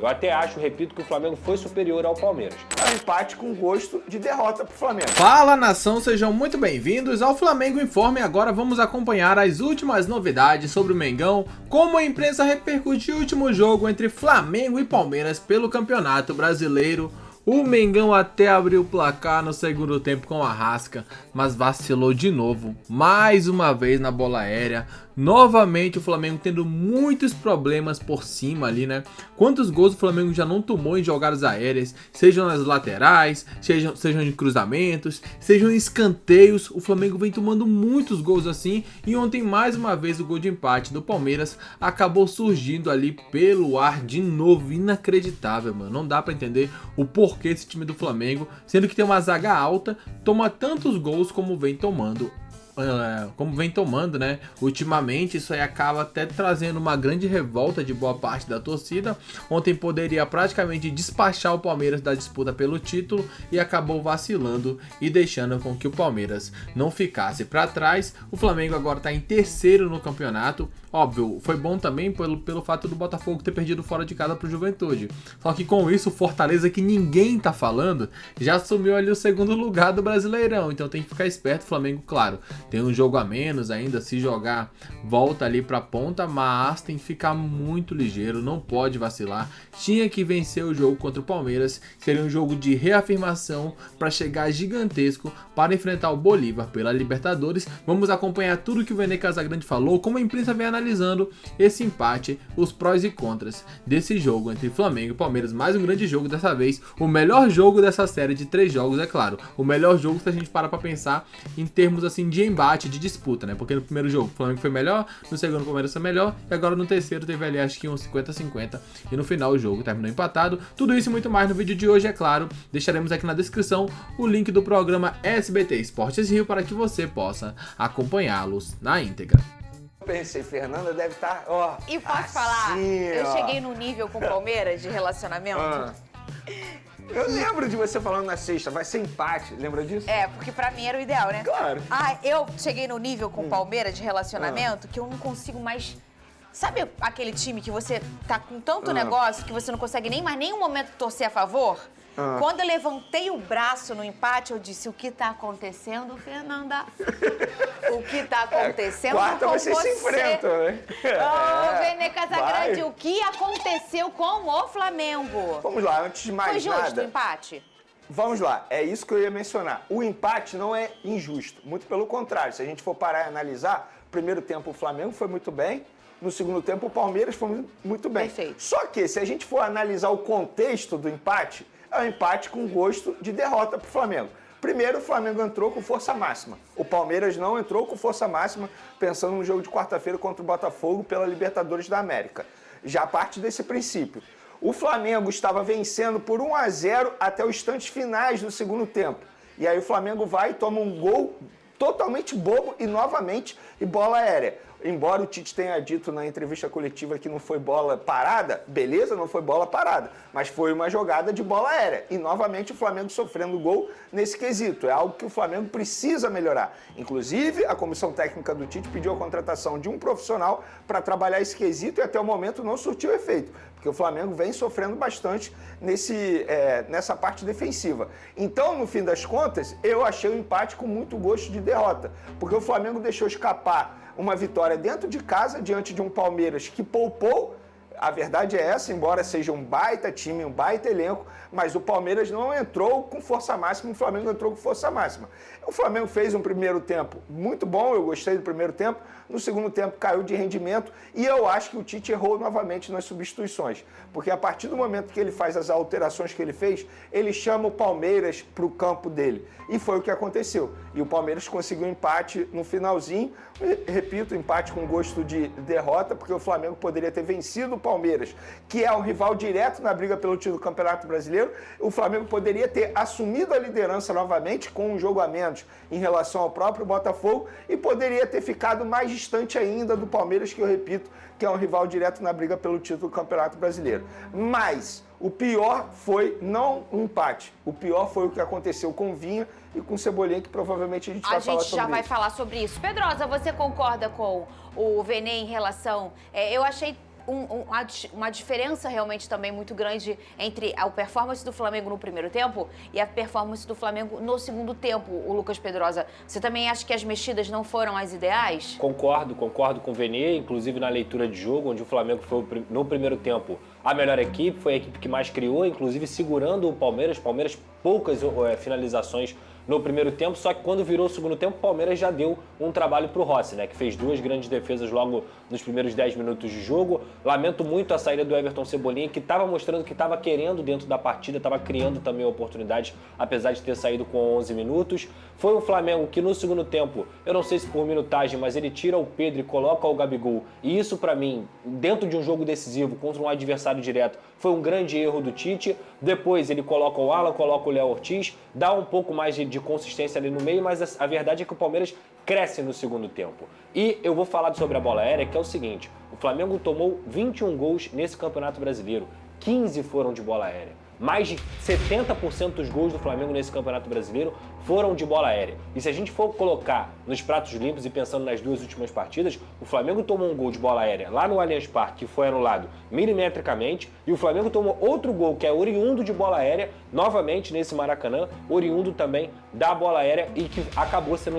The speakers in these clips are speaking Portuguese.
Eu até acho, repito, que o Flamengo foi superior ao Palmeiras. É um empate com gosto de derrota pro Flamengo. Fala, nação, sejam muito bem-vindos ao Flamengo Informe. Agora vamos acompanhar as últimas novidades sobre o Mengão, como a imprensa repercutiu o último jogo entre Flamengo e Palmeiras pelo Campeonato Brasileiro. O Mengão até abriu o placar no segundo tempo com a Arrasca, mas vacilou de novo, mais uma vez na bola aérea. Novamente o Flamengo tendo muitos problemas por cima ali, né? Quantos gols o Flamengo já não tomou em jogadas aéreas, sejam nas laterais, sejam em cruzamentos, sejam em escanteios. O Flamengo vem tomando muitos gols assim, e ontem mais uma vez o gol de empate do Palmeiras acabou surgindo ali pelo ar de novo. Inacreditável, mano. Não dá pra entender o porquê esse time do Flamengo, sendo que tem uma zaga alta, toma tantos gols como vem tomando. Né? Ultimamente isso aí acaba até trazendo uma grande revolta de boa parte da torcida. Ontem poderia praticamente despachar o Palmeiras da disputa pelo título e acabou vacilando e deixando com que o Palmeiras não ficasse para trás. O Flamengo agora está em terceiro no campeonato. Óbvio, foi bom também pelo fato do Botafogo ter perdido fora de casa pro Juventude. Só que com isso o Fortaleza, que ninguém tá falando, já assumiu ali o segundo lugar do Brasileirão. Então tem que ficar esperto. O Flamengo, claro, tem um jogo a menos ainda, se jogar volta ali pra ponta, mas tem que ficar muito ligeiro, não pode vacilar. Tinha que vencer o jogo contra o Palmeiras, seria um jogo de reafirmação para chegar gigantesco para enfrentar o Bolívar pela Libertadores. Vamos acompanhar tudo que o Vene Casagrande falou, como a imprensa vem analisando esse empate, os prós e contras desse jogo entre Flamengo e Palmeiras. Mais um grande jogo dessa vez, o melhor jogo dessa série de 3 jogos, é claro. O melhor jogo se a gente parar pra pensar em termos assim de embate, de disputa, né? Porque no primeiro jogo o Flamengo foi melhor, no segundo o Palmeiras foi melhor, e agora no terceiro teve ali acho que uns 50-50, e no final o jogo terminou empatado. Tudo isso e muito mais no vídeo de hoje, é claro. Deixaremos aqui na descrição o link do programa SBT Esportes Rio para que você possa acompanhá-los na íntegra. Pensei, Fernanda deve estar, ó. E posso falar, eu cheguei no nível com o Palmeiras de relacionamento. Eu lembro de você falando na sexta, vai ser empate, lembra disso? É, porque pra mim era o ideal, né? Claro. Eu cheguei no nível com o Palmeiras de relacionamento que eu não consigo mais... Sabe aquele time que você tá com tanto negócio que você não consegue nem mais nenhum momento torcer a favor? Quando eu levantei o braço no empate, eu disse, o que tá acontecendo, Fernanda? O que tá acontecendo Quarta com vocês você? se enfrentam, né? Vene Casagrande, o que aconteceu com o Flamengo? Vamos lá, antes de mais Foi justo nada... o empate? Vamos lá, é isso que eu ia mencionar. O empate não é injusto, muito pelo contrário. Se a gente for parar e analisar, no primeiro tempo o Flamengo foi muito bem, no segundo tempo o Palmeiras foi muito bem. Perfeito. Só que, se a gente for analisar o contexto do empate, é um empate com gosto de derrota para o Flamengo. Primeiro, o Flamengo entrou com força máxima. O Palmeiras não entrou com força máxima, pensando no jogo de quarta-feira contra o Botafogo pela Libertadores da América. Já parte desse princípio. O Flamengo estava vencendo por 1-0 até os instantes finais do segundo tempo. E aí o Flamengo vai e toma um gol totalmente bobo e novamente e bola aérea. Embora o Tite tenha dito na entrevista coletiva que não foi bola parada, beleza, não foi bola parada, mas foi uma jogada de bola aérea. E novamente o Flamengo sofrendo gol nesse quesito. É algo que o Flamengo precisa melhorar. Inclusive, a comissão técnica do Tite pediu a contratação de um profissional para trabalhar esse quesito e até o momento não surtiu efeito, porque o Flamengo vem sofrendo bastante nessa parte defensiva. Então, no fim das contas, eu achei o empate com muito gosto de derrota, porque o Flamengo deixou escapar uma vitória dentro de casa, diante de um Palmeiras que poupou. A verdade é essa, embora seja um baita time, um baita elenco, mas o Palmeiras não entrou com força máxima, o Flamengo entrou com força máxima. O Flamengo fez um primeiro tempo muito bom, eu gostei do primeiro tempo, no segundo tempo caiu de rendimento e eu acho que o Tite errou novamente nas substituições, porque a partir do momento que ele faz as alterações que ele fez, ele chama o Palmeiras para o campo dele, e foi o que aconteceu. E o Palmeiras conseguiu um empate no finalzinho, repito, empate com gosto de derrota, porque o Flamengo poderia ter vencido o Palmeiras, que é um rival direto na briga pelo título do Campeonato Brasileiro. O Flamengo poderia ter assumido a liderança novamente com um jogo a menos em relação ao próprio Botafogo e poderia ter ficado mais distante ainda do Palmeiras, que eu repito, que é um rival direto na briga pelo título do Campeonato Brasileiro. Mas o pior foi não um empate, o pior foi o que aconteceu com o Vinha e com o Cebolinha, que provavelmente a gente vai falar sobre isso. A gente já vai falar sobre isso. Pedrosa, você concorda com o Vene em relação... eu achei uma diferença realmente também muito grande entre a performance do Flamengo no primeiro tempo e a performance do Flamengo no segundo tempo, o Lucas Pedrosa. Você também acha que as mexidas não foram as ideais? Concordo com o Vene, inclusive na leitura de jogo, onde o Flamengo foi no primeiro tempo a melhor equipe, foi a equipe que mais criou, inclusive segurando o Palmeiras. Palmeiras poucas finalizações no primeiro tempo, só que quando virou o segundo tempo, o Palmeiras já deu um trabalho para o Rossi, né, que fez 2 grandes defesas logo nos primeiros 10 minutos de jogo. Lamento muito a saída do Everton Cebolinha, que estava mostrando que estava querendo dentro da partida, estava criando também oportunidades, apesar de ter saído com 11 minutos. Foi o Flamengo que no segundo tempo, eu não sei se por minutagem, mas ele tira o Pedro e coloca o Gabigol. E isso, para mim, dentro de um jogo decisivo, contra um adversário direto, foi um grande erro do Tite. Depois ele coloca o Alan, coloca o Léo Ortiz, dá um pouco mais de consistência ali no meio, mas a verdade é que o Palmeiras cresce no segundo tempo. E eu vou falar sobre a bola aérea, que é o seguinte: o Flamengo tomou 21 gols nesse Campeonato Brasileiro, 15 foram de bola aérea. Mais de 70% dos gols do Flamengo nesse Campeonato Brasileiro foram de bola aérea. E se a gente for colocar nos pratos limpos e pensando nas 2 últimas partidas, o Flamengo tomou um gol de bola aérea lá no Allianz Parque, que foi anulado milimetricamente, e o Flamengo tomou outro gol que é oriundo de bola aérea, novamente nesse Maracanã, oriundo também da bola aérea e que acabou sendo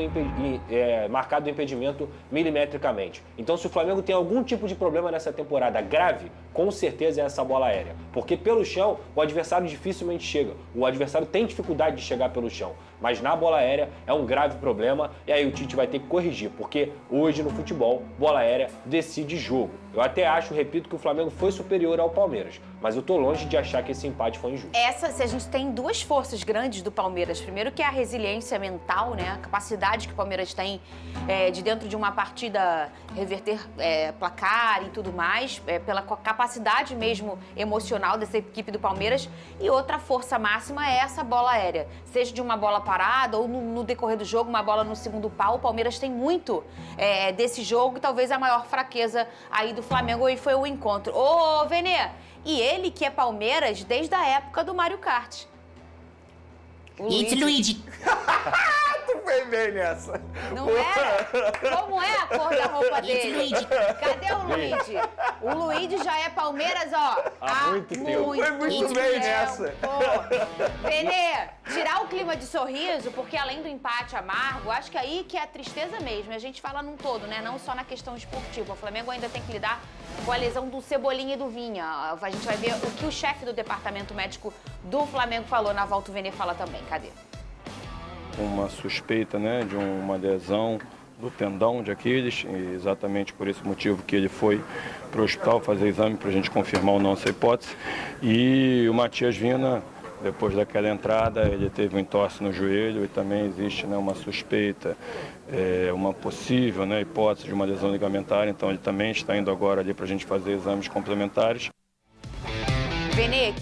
marcado o impedimento milimetricamente. Então, se o Flamengo tem algum tipo de problema nessa temporada grave, com certeza é essa bola aérea. Porque pelo chão, o adversário dificilmente chega. O adversário tem dificuldade de chegar pelo chão. Mas na bola aérea é um grave problema e aí o Tite vai ter que corrigir, porque hoje no futebol, bola aérea decide jogo. Eu até acho, repito, que o Flamengo foi superior ao Palmeiras, mas eu tô longe de achar que esse empate foi injusto. Se a gente tem 2 forças grandes do Palmeiras, primeiro que é a resiliência mental, né? A capacidade que o Palmeiras tem de dentro de uma partida reverter placar e tudo mais, pela capacidade mesmo emocional dessa equipe do Palmeiras, e outra força máxima é essa bola aérea, seja de uma bola parada ou no decorrer do jogo, uma bola no segundo pau. O Palmeiras tem muito desse jogo, e talvez a maior fraqueza aí do Flamengo e foi o encontro. Ô, Vene, e ele que é Palmeiras desde a época do Mario Kart. It's Luigi. Tu foi bem nessa. Não era? Como é a cor da roupa dele? Cadê o Luigi? O Luigi já é Palmeiras, ó. Há muito tempo. Foi muito bem nessa. Vene, tirar o clima de sorriso, porque além do empate amargo, acho que aí que é a tristeza mesmo. A gente fala num todo, né? Não só na questão esportiva. O Flamengo ainda tem que lidar com a lesão do Cebolinha e do Vinha. A gente vai ver o que o chefe do departamento médico do Flamengo falou. Na volta o Vene fala também. Cadê? Uma suspeita, né, de uma lesão do tendão de Aquiles, e exatamente por esse motivo que ele foi para o hospital fazer exame para a gente confirmar ou não essa hipótese. E o Matias Vina, depois daquela entrada, ele teve um entorse no joelho e também existe, né, uma suspeita, uma possível, né, hipótese de uma lesão ligamentar, então ele também está indo agora ali para a gente fazer exames complementares. Vene,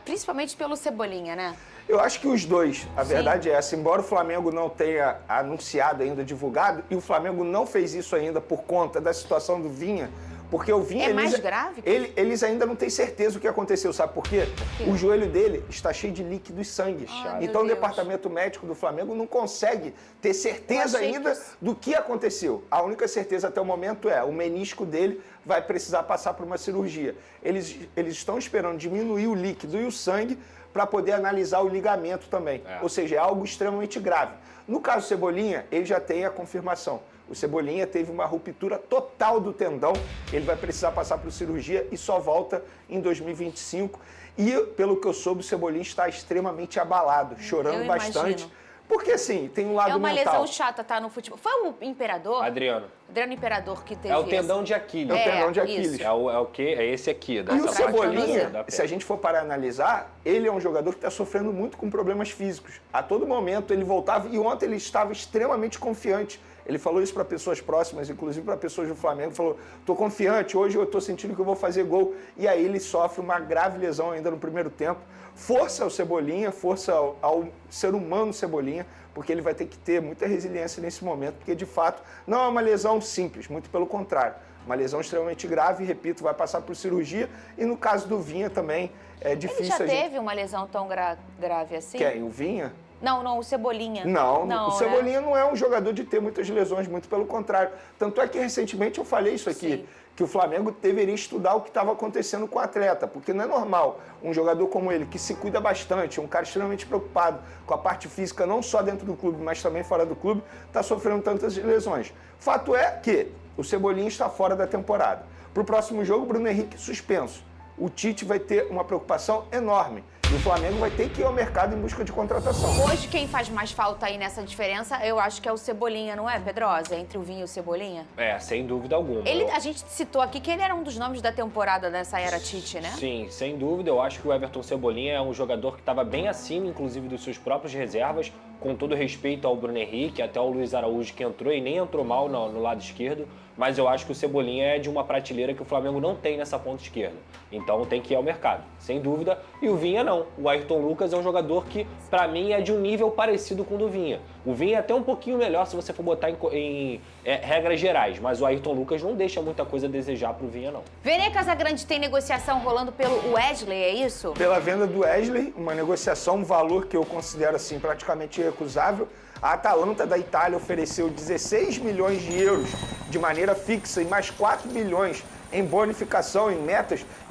principalmente pelo Cebolinha, né? Eu acho que os dois. A verdade é essa. Embora o Flamengo não tenha anunciado ainda, divulgado, e o Flamengo não fez isso ainda por conta da situação do Vinha, porque o Vinha... É mais grave? Eles ainda não têm certeza do que aconteceu, sabe por quê? O joelho dele está cheio de líquido e sangue. Então o departamento médico do Flamengo não consegue ter certeza ainda do que aconteceu. A única certeza até o momento é o menisco dele vai precisar passar por uma cirurgia. Eles estão esperando diminuir o líquido e o sangue para poder analisar o ligamento também. Ou seja, é algo extremamente grave. No caso do Cebolinha, ele já tem a confirmação. O Cebolinha teve uma ruptura total do tendão, ele vai precisar passar por cirurgia e só volta em 2025. E, pelo que eu soube, o Cebolinha está extremamente abalado, chorando bastante. Porque, assim, tem um lado mental. É uma lesão chata, tá, no futebol. Foi o Imperador? Adriano Imperador que teve É o tendão de Aquiles. É o tendão de Aquiles. É o quê? É esse aqui. E o Cebolinha, se a gente for parar a analisar, ele é um jogador que está sofrendo muito com problemas físicos. A todo momento ele voltava, e ontem ele estava extremamente confiante. Ele falou isso para pessoas próximas, inclusive para pessoas do Flamengo, falou, tô confiante, hoje eu tô sentindo que eu vou fazer gol. E aí ele sofre uma grave lesão ainda no primeiro tempo. Força ao Cebolinha, força ao ser humano Cebolinha, porque ele vai ter que ter muita resiliência nesse momento, porque de fato não é uma lesão simples, muito pelo contrário. Uma lesão extremamente grave, repito, vai passar por cirurgia. E no caso do Vinha também é difícil. Ele já teve uma lesão tão grave assim? Quem? O Vinha? Não, o Cebolinha. Não, o Cebolinha, né? Não é um jogador de ter muitas lesões, muito pelo contrário. Tanto é que recentemente eu falei isso aqui, que o Flamengo deveria estudar o que estava acontecendo com o atleta, porque não é normal um jogador como ele, que se cuida bastante, um cara extremamente preocupado com a parte física, não só dentro do clube, mas também fora do clube, tá sofrendo tantas lesões. Fato é que o Cebolinha está fora da temporada. Para o próximo jogo, Bruno Henrique suspenso. O Tite vai ter uma preocupação enorme. E o Flamengo vai ter que ir ao mercado em busca de contratação. Hoje, quem faz mais falta aí nessa diferença, eu acho que é o Cebolinha, não é, Pedrosa? Entre o Vinha e o Cebolinha? Sem dúvida alguma. A gente citou aqui que ele era um dos nomes da temporada dessa era Tite, né? Sim, sem dúvida. Eu acho que o Everton Cebolinha é um jogador que estava bem acima, inclusive, dos seus próprios reservas, com todo respeito ao Bruno Henrique, até o Luiz Araújo, que entrou e nem entrou mal no lado esquerdo. Mas eu acho que o Cebolinha é de uma prateleira que o Flamengo não tem nessa ponta esquerda. Então tem que ir ao mercado, sem dúvida. E o Vinha não. O Ayrton Lucas é um jogador que, pra mim, é de um nível parecido com o do Vinha. O Vinha é até um pouquinho melhor se você for botar em regras gerais, mas o Ayrton Lucas não deixa muita coisa a desejar pro Vinha, não. Vene Casagrande tem negociação rolando pelo Wesley, é isso? Pela venda do Wesley, uma negociação, um valor que eu considero assim praticamente irrecusável. A Atalanta da Itália ofereceu 16 milhões de euros de maneira fixa e mais 4 milhões em bonificação, em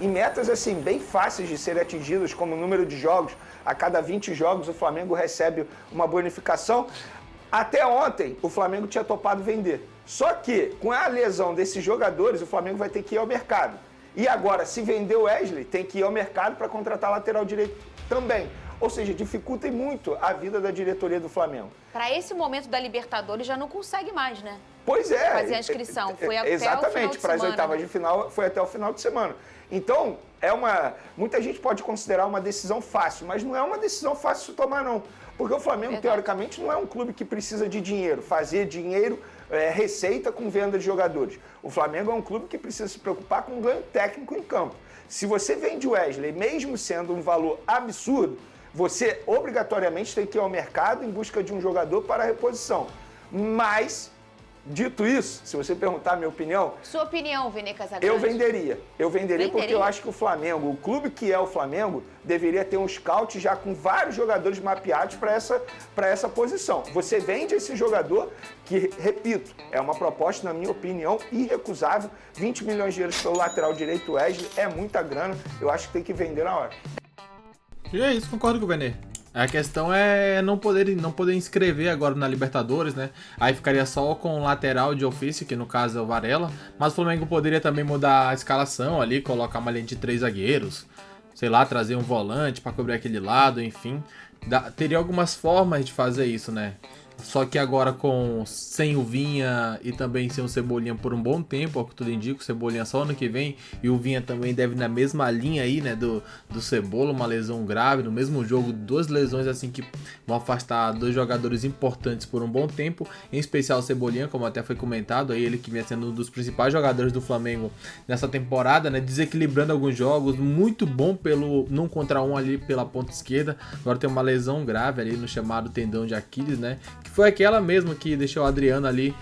metas assim bem fáceis de serem atingidas, como o número de jogos. A cada 20 jogos o Flamengo recebe uma bonificação. Até ontem o Flamengo tinha topado vender. Só que com a lesão desses jogadores o Flamengo vai ter que ir ao mercado. E agora, se vender o Wesley, tem que ir ao mercado para contratar lateral direito também. Ou seja, dificulta muito a vida da diretoria do Flamengo. Para esse momento da Libertadores já não consegue mais, né? Pois é. Fazer a inscrição. Foi até exatamente, o final de para as semana, oitavas de final foi até o final de semana. Então, muita gente pode considerar uma decisão fácil, mas não é uma decisão fácil de tomar, não. Porque o Flamengo, teoricamente, não é um clube que precisa de dinheiro, fazer dinheiro, receita com venda de jogadores. O Flamengo é um clube que precisa se preocupar com um ganho técnico em campo. Se você vende o Wesley, mesmo sendo um valor absurdo, você obrigatoriamente tem que ir ao mercado em busca de um jogador para a reposição. Mas, dito isso, se você perguntar a minha opinião... Sua opinião, Vene Casagrande? Eu venderia porque eu acho que o Flamengo, o clube que é o Flamengo, deveria ter um scout já com vários jogadores mapeados para essa posição. Você vende esse jogador que, repito, é uma proposta, na minha opinião, irrecusável. 20 milhões de euros pelo lateral direito Wesley é muita grana. Eu acho que tem que vender na hora. E é isso, concordo com o Venê. A questão é não poder inscrever agora na Libertadores, né? Aí ficaria só com o lateral de ofício, que no caso é o Varela. Mas o Flamengo poderia também mudar a escalação ali, colocar uma linha de 3 zagueiros. Sei lá, trazer um volante para cobrir aquele lado, enfim. Teria algumas formas de fazer isso, né? Só que agora sem o Vinha e também sem o Cebolinha por um bom tempo, ao que tudo indica, o Cebolinha só ano que vem, e o Vinha também deve na mesma linha aí, né, do Cebola, uma lesão grave, no mesmo jogo, 2 lesões assim que vão afastar 2 jogadores importantes por um bom tempo, em especial o Cebolinha, como até foi comentado, aí ele que vem sendo um dos principais jogadores do Flamengo nessa temporada, né, desequilibrando alguns jogos, muito bom pelo 1 contra 1 ali pela ponta esquerda, agora tem uma lesão grave ali no chamado tendão de Aquiles, né, foi aquela mesmo que deixou o Adriano ali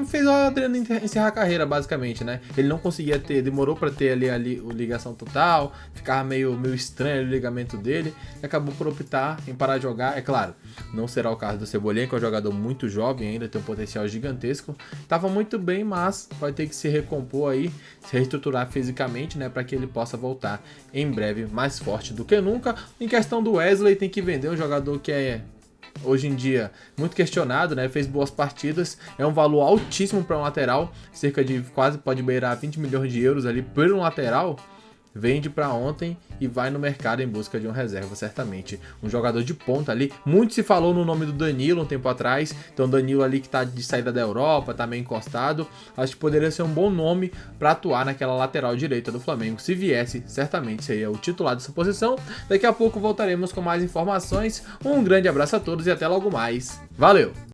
fez o Adriano encerrar a carreira, basicamente, né? Ele não conseguia demorou para ter ali o ligação total, ficava meio estranho o ligamento dele, e acabou por optar em parar de jogar. É claro, não será o caso do Cebolinha, que é um jogador muito jovem ainda, tem um potencial gigantesco. Tava muito bem, mas vai ter que se recompor aí, se reestruturar fisicamente, né? Para que ele possa voltar em breve mais forte do que nunca. Em questão do Wesley, tem que vender um jogador que é hoje em dia muito questionado, né? Fez boas partidas, é um valor altíssimo para um lateral, cerca de quase pode beirar 20 milhões de euros ali por um lateral. Vende para ontem e vai no mercado em busca de um reserva, certamente. Um jogador de ponta ali. Muito se falou no nome do Danilo um tempo atrás. Então Danilo ali que tá de saída da Europa, tá meio encostado. Acho que poderia ser um bom nome para atuar naquela lateral direita do Flamengo. Se viesse, certamente seria o titular dessa posição. Daqui a pouco voltaremos com mais informações. Um grande abraço a todos e até logo mais. Valeu!